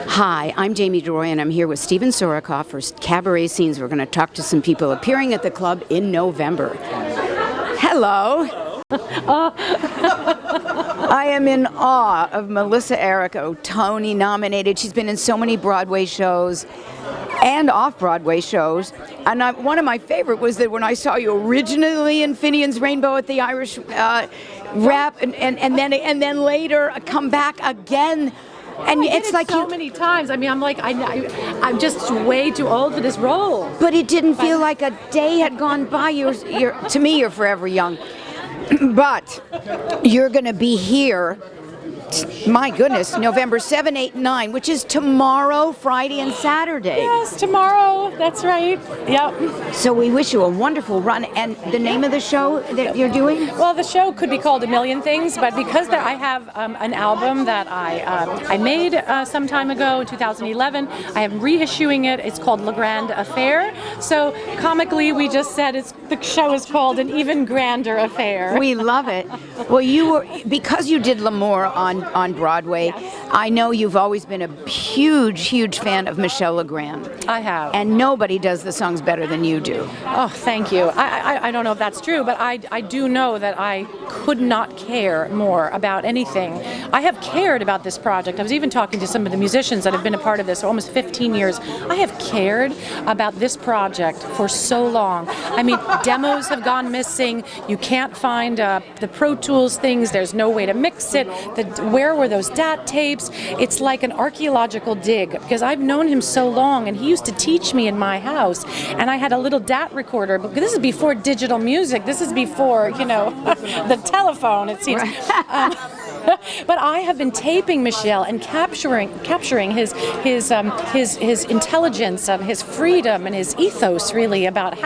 Hi, I'm Jamie deRoy, and I'm here with Steven Sorokoff for Cabaret Scenes. We're going to talk to some people appearing at the club in November. Hello. I am in awe of Melissa Errico, Tony nominated. She's been in so many Broadway shows and off-Broadway shows. And one of my favorite was that when I saw you originally in Finian's Rainbow at the Irish Rap, and then later come back again. And it's like so many times. I mean, I'm just way too old for this role. But it didn't feel like a day had gone by. To me, you're forever young. But you're going to be here, my goodness, November 7, 8, 9, which is tomorrow, Friday, and Saturday. Yes, tomorrow. That's right. Yep. So we wish you a wonderful run. And the name of the show that you're doing? Well, the show could be called A Million Things, but because I have an album that I made some time ago, in 2011, I am reissuing it. It's called Le Grand Affair. So comically, we just said the show is called An Even Grander Affair. We love it. Well, because you did L'Amour on Broadway, yes. I know you've always been a huge fan of Michel Legrand. I have. And nobody does the songs better than you do. Oh, thank you. I don't know if that's true, but I do know that I could not care more about anything. I have cared about this project. I was even talking to some of the musicians that have been a part of this for almost 15 years. I have cared about this project for so long. I mean, demos have gone missing. You can't find the Pro Tools things. There's no way to mix it. Where were those DAT tapes? It's like an archaeological dig, because I've known him so long, and he used to teach me in my house, and I had a little DAT recorder. But this is before digital music. This is before, the telephone, it seems. Right. But I have been taping Michel and capturing his intelligence, his freedom, and his ethos, really, about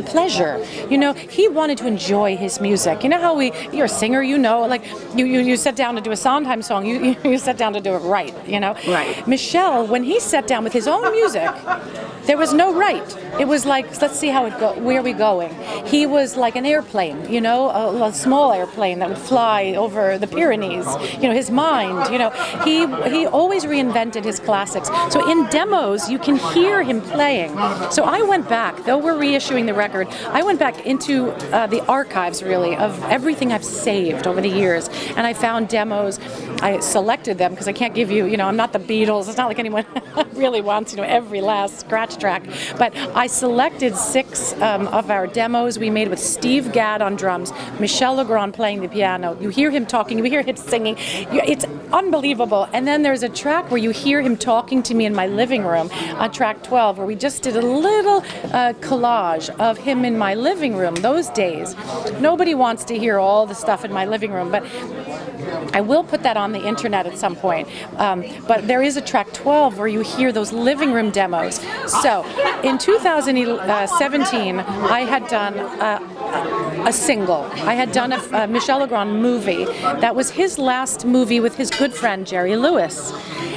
pleasure. He wanted to enjoy his music. You know how you're a singer, like you sit down to do a Sondheim song, you sit down to do it right, Right. Michel, when he sat down with his own music, there was no right. It was like, let's see how it goes. Where are we going? He was like an airplane, a small airplane that would fly over the Pyrenees. His mind. He always reinvented his classics. So in demos, you can hear him playing. So I went back, though we're reissuing the record. I went back into the archives, really, of everything I've saved over the years, and I found demos. I selected them because I can't give you. I'm not the Beatles. It's not like anyone really wants every last scratch track. But I selected 6 of our demos we made with Steve Gadd on drums, Michel Legrand playing the piano. You hear him talking, you hear him singing. It's unbelievable. And then there's a track where you hear him talking to me in my living room on track 12, where we just did a little collage of him in my living room those days. Nobody wants to hear all the stuff in my living room, but I will put that on the internet at some point. But there is a track 12 where you hear those living room demos. So in 2017, I had done a single. I had done a Michel Legrand movie. That was his last movie with his good friend Jerry Lewis.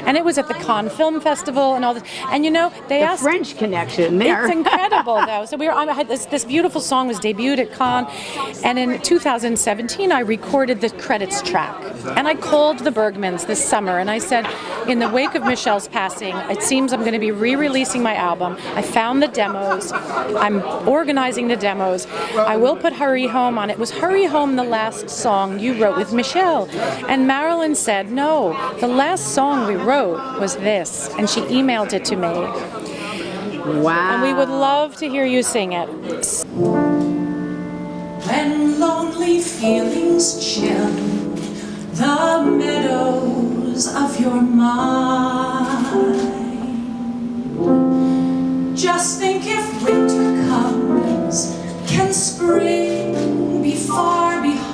And it was at the Cannes Film Festival and all this. And they asked... The French connection there. It's incredible, though. So I had this beautiful song was debuted at Cannes. And in 2017, I recorded the credits track. And I called the Bergmans this summer, and I said, in the wake of Michel's passing, it seems I'm going to be re-releasing my album. I found the demos. I'm organizing the demos. I will put Hurry Home on it. Was Hurry Home the last song you wrote with Michel? And Marilyn said, no, the last song we wrote was this. And she emailed it to me. Wow. And we would love to hear you sing it. When lonely feelings chill the meadows of your mind, just think if winter comes, can spring be far behind?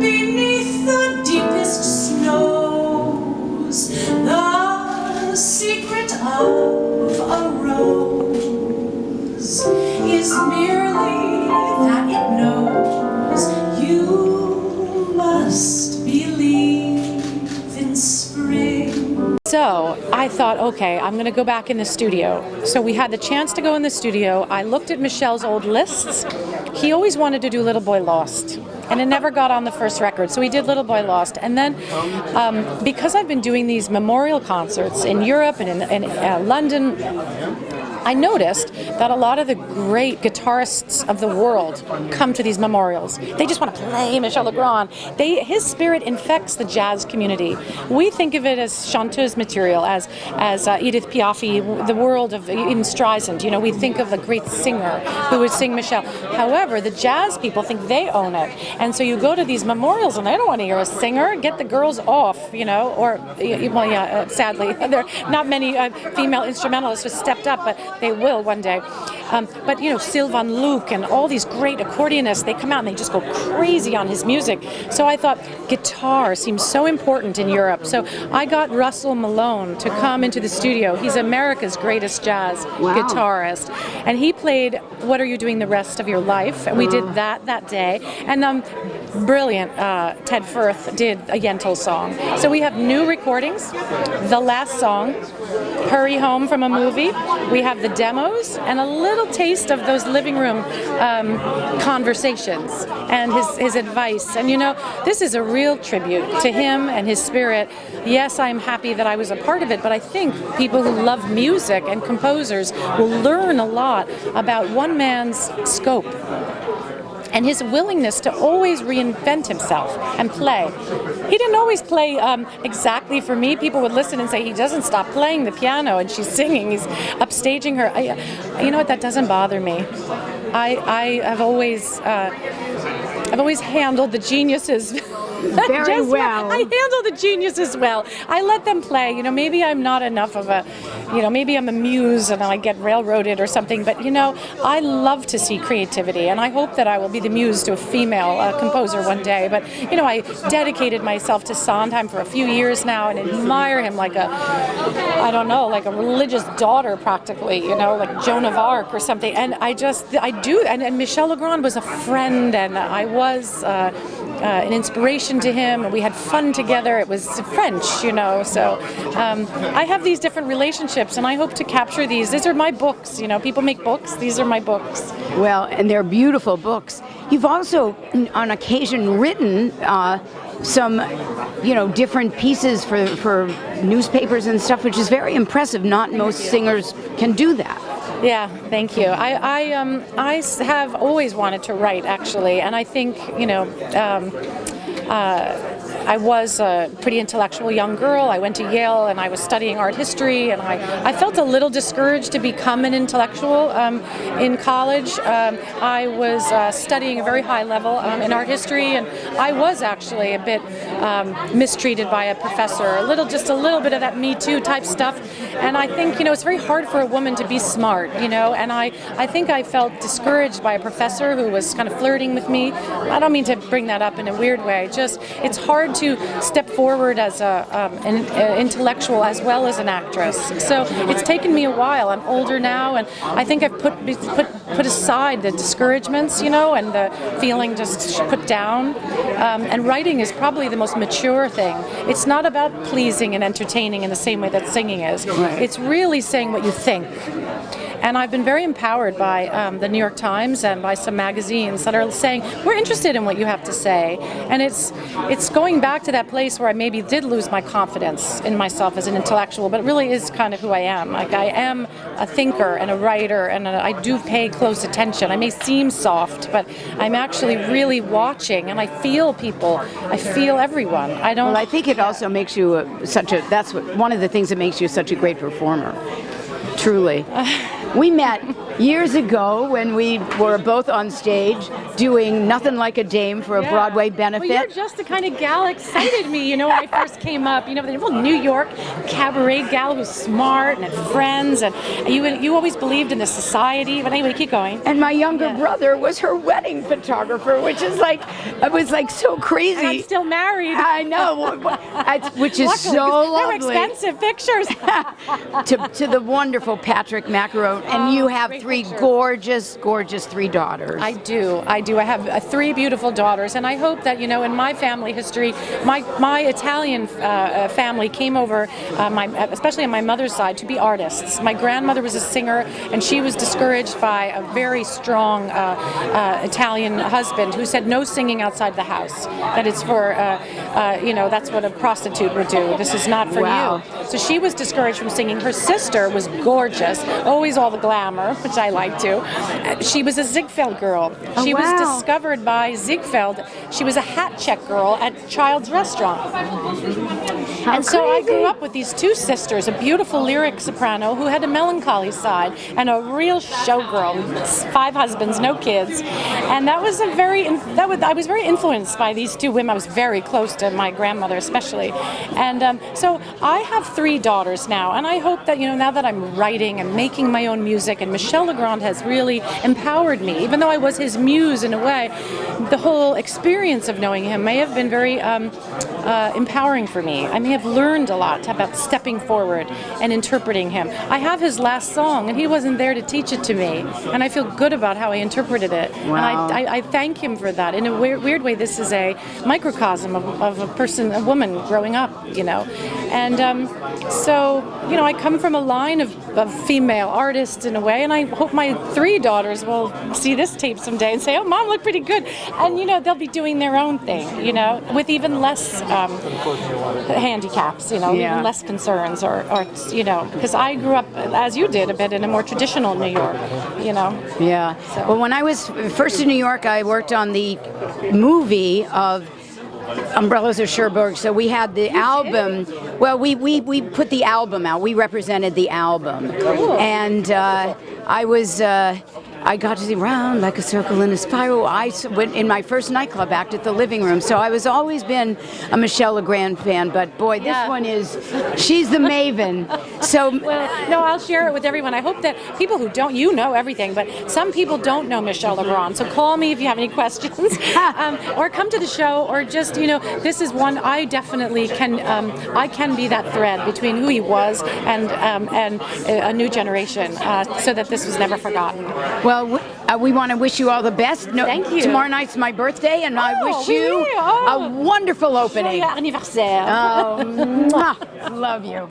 Beneath the deepest snows, the secret of a rose is merely that it knows you must believe in spring. So I thought, okay, I'm going to go back in the studio. So we had the chance to go in the studio. I looked at Michel's old lists. He always wanted to do Little Boy Lost. and it never got on the first record. So we did Little Boy Lost. And then because I've been doing these memorial concerts in Europe and in London, I noticed that a lot of the great guitarists of the world come to these memorials. They just want to play Michel Legrand. His spirit infects the jazz community. We think of it as chanteuse material, as Edith Piaf, the world of Eden Streisand. You know, we think of the great singer who would sing Michel. However, the jazz people think they own it, and so you go to these memorials and they don't want to hear a singer. Get the girls off, you know. Or well, yeah, sadly, there are not many female instrumentalists who stepped up, but they will one day. But you know, Sylvan Luke and all these great accordionists, they come out and they just go crazy on his music. So I thought guitar seems so important in Europe. So I got Russell Malone to come into the studio. He's America's greatest jazz guitarist. And he played What Are You Doing the Rest of Your Life? And we did that day. And brilliant, Ted Firth did a Yentl song. So we have new recordings, the last song, Hurry Home from a Movie. We have the demos and a little taste of those living room conversations and his advice. And you know, this is a real tribute to him and his spirit. Yes, I'm happy that I was a part of it, but I think people who love music and composers will learn a lot about one man's scope and his willingness to always reinvent himself and play. He didn't always play exactly for me. People would listen and say, he doesn't stop playing the piano, and she's singing, he's upstaging her. You know what, that doesn't bother me. I've always handled the geniuses very well. I handle the geniuses well. I let them play. You know, maybe I'm not enough of a, you know, maybe I'm a muse and I get railroaded or something. But you know, I love to see creativity, and I hope that I will be the muse to a female composer one day. But you know, I dedicated myself to Sondheim for a few years now and admire him like I don't know, like a religious daughter practically. You know, like Joan of Arc or something. And I do. And Michel Legrand was a friend, and I was an inspiration to him, and we had fun together. It was French, you know, so I have these different relationships, and I hope to capture these. These are my books, you know, people make books. These are my books. Well, and they're beautiful books. You've also, on occasion, written some, you know, different pieces for newspapers and stuff, which is very impressive. Not most singers can do that. Yeah, thank you. I have always wanted to write, actually, and I think, you know, I was a pretty intellectual young girl. I went to Yale and I was studying art history, and I felt a little discouraged to become an intellectual in college. I was studying a very high level in art history, and I was actually a bit mistreated by a professor, just a little bit of that Me Too type stuff. And I think, you know, it's very hard for a woman to be smart, you know, and I think I felt discouraged by a professor who was kind of flirting with me. I don't mean to bring that up in a weird way, just it's hard to step forward as an intellectual as well as an actress. So it's taken me a while. I'm older now, and I think I've put aside the discouragements, you know, and the feeling just put down. And writing is probably the most mature thing. It's not about pleasing and entertaining in the same way that singing is. Right. It's really saying what you think. And I've been very empowered by the New York Times and by some magazines that are saying, we're interested in what you have to say. And it's going back to that place where I maybe did lose my confidence in myself as an intellectual, but it really is kind of who I am. Like, I am a thinker and a writer, and I do pay close attention. I may seem soft, but I'm actually really watching, and I feel people. I feel everyone. Well, I think it also makes you one of the things that makes you such a great performer. Truly. We met years ago when we were both on stage doing Nothing Like a Dame for a Broadway benefit. Well, you're just the kind of gal that excited me, you know, when I first came up. You know, the little New York cabaret gal who's smart and had friends, and you always believed in the society. But anyway, keep going. And my younger brother was her wedding photographer, which is like, it was like so crazy. And I'm still married. I know, which is so lovely. They're expensive pictures. to the wonderful Patrick Macaron, And you have great three picture. gorgeous three daughters. I do. I have three beautiful daughters, and I hope that, in my family history, my Italian family came over, especially on my mother's side, to be artists. My grandmother was a singer, and she was discouraged by a very strong Italian husband who said no singing outside the house. That it's for, that's what a prostitute would do. This is not for Wow. you. So she was discouraged from singing. Her sister was gorgeous, always all the glamour, which I like too. She was a Ziegfeld girl. Oh, She was wow. discovered by Ziegfeld. She was a hat check girl at Child's Restaurant. And so I grew up with these two sisters, a beautiful lyric soprano who had a melancholy side, and a real showgirl, 5 husbands, no kids. And that was I was very influenced by these two women. I was very close to my grandmother especially. And so I have 3 daughters now, and I hope that, now that I'm writing and making my own music, and Michel Legrand has really empowered me, even though I was his muse in a way, the whole experience of knowing him may have been very empowering for me. I may have learned a lot about stepping forward and interpreting him. I have his last song, and he wasn't there to teach it to me, and I feel good about how I interpreted it. Wow. And I thank him for that. In a weird way, this is a microcosm of a woman growing up, And so, I come from a line of female artists in a way, and I hope my 3 daughters will see this tape someday and say, "Oh, Mom looked pretty good." And, they'll be doing their own thing, with even less handicaps, Yeah. even less concerns, or because I grew up, as you did, a bit in a more traditional New York, Yeah. So. Well, when I was first in New York, I worked on the movie of Umbrellas of Cherbourg. So we had the album. Well, we put the album out. We represented the album. Cool. And I got to see Round Like a Circle in a Spiral. I went in my first nightclub act at the Living Room. So I was always been a Michel Legrand fan. But boy, this Yeah. one she's the maven. So Well, no, I'll share it with everyone. I hope that people who don't, everything, but some people don't know Michel Legrand. So call me if you have any questions, or come to the show, or just, this is one I definitely can. I can be that thread between who he was and a new generation, so that this was never forgotten. Well, we want to wish you all the best. No, Thank you. Tomorrow night's my birthday, and I wish you really? Oh. a wonderful opening. Joyeux anniversaire. Oh, mwah. Love you.